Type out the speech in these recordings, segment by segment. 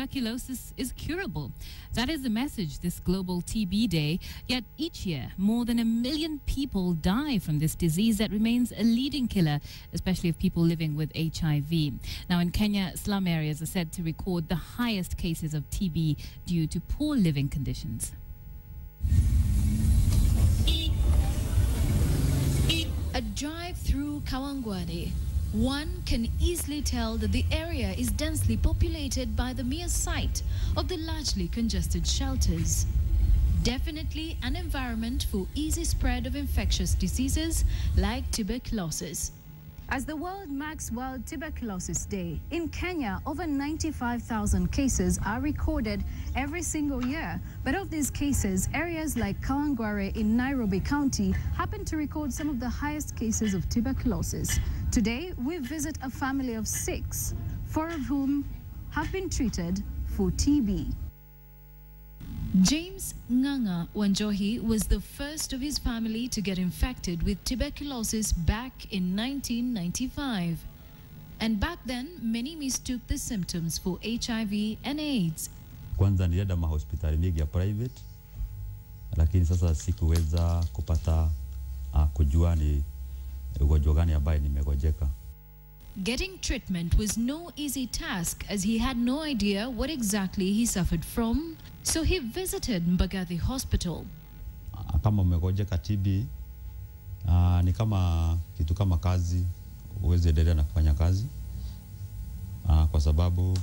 tuberculosis is curable. That is the message this Global TB Day. Yet each year, more than 1 million people die from this disease that remains a leading killer, especially of people living with HIV. Now in Kenya, slum areas are said to record the highest cases of TB due to poor living conditions. A drive through Kawangware, one can easily tell that the area is densely populated by the mere sight of the largely congested shelters. Definitely an environment for easy spread of infectious diseases like tuberculosis. As the world marks World Tuberculosis Day, in Kenya, over 95,000 cases are recorded every single year. But of these cases, areas like Kawangware in Nairobi County happen to record some of the highest cases of tuberculosis. Today, we visit a family of 6, 4 of whom have been treated for TB. James Nganga Wanjohi was the first of his family to get infected with tuberculosis back in 1995. And back then, many mistook the symptoms for HIV and AIDS. Kwanza nilienda mahospitali mengi ya private, lakini sasa sikuweza kupata kujua ni ugonjwa gani ambaye nimegojeka. Getting treatment was no easy task as he had no idea what exactly he suffered from, so he visited Mbagathi Hospital. Kama umegojeka TB, ni kama kitu kama kazi, uweze endelea na kufanya kazi. Kwa sababu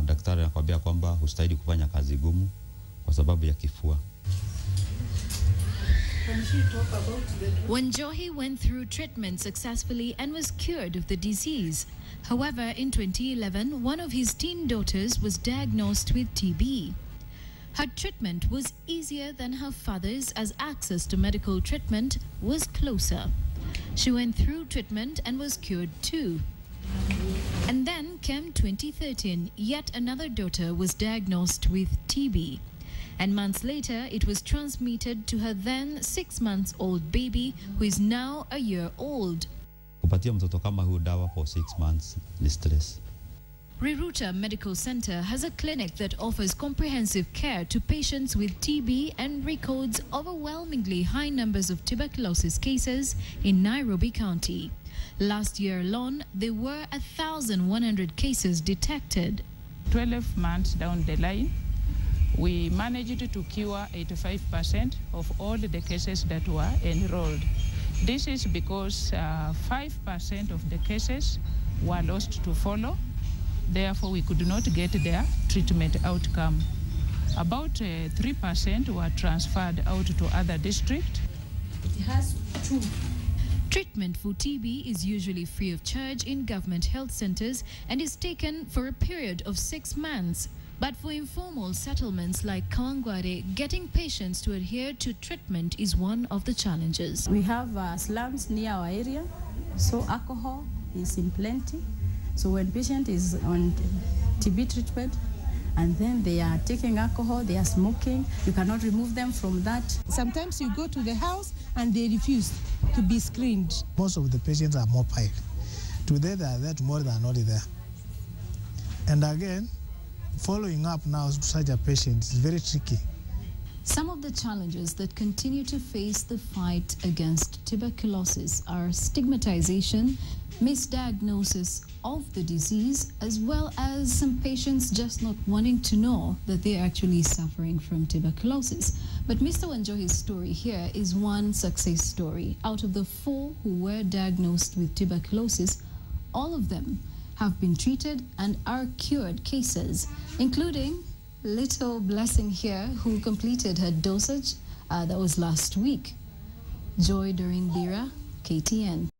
daktari anakuambia kwamba hustahili kufanya kazi gumu kwa sababu ya kifua. Wanjohi went through treatment successfully and was cured of the disease. However, in 2011, one of his teen daughters was diagnosed with TB. Her treatment was easier than her father's as access to medical treatment was closer. She went through treatment and was cured too. And then came 2013, yet another daughter was diagnosed with TB. And months later, it was transmitted to her then 6-month-old baby, who is now a year old. Kupatia mtoto kama huyu dawa for 6 months ni stress. Riruta Medical Center has a clinic that offers comprehensive care to patients with TB and records overwhelmingly high numbers of tuberculosis cases in Nairobi County. Last year alone, there were 1,100 cases detected. 12 months down the line, we managed to cure 85% of all the cases that were enrolled. This is because 5% of the cases were lost to follow. Therefore, we could not get their treatment outcome. About 3% were transferred out to other districts. It has 2. Treatment for TB is usually free of charge in government health centers and is taken for a period of 6 months. But for informal settlements like Kawangware, getting patients to adhere to treatment is one of the challenges. We have slums near our area, so alcohol is in plenty. So when patient is on TB treatment, and then they are taking alcohol, they are smoking, you cannot remove them from that. Sometimes you go to the house and they refuse to be screened. Most of the patients are mobile. Today they are there, tomorrow they are not there. And again, following up now such a patient is very tricky. Some of the challenges that continue to face the fight against tuberculosis are stigmatization, misdiagnosis of the disease, as well as some patients just not wanting to know that they're actually suffering from tuberculosis. But Mr. Wanjohi's story here is one success story. Out of the 4 who were diagnosed with tuberculosis, all of them have been treated and are cured cases, including little Blessing here, who completed her dosage that was last week. Joy Doreen Bira, KTN.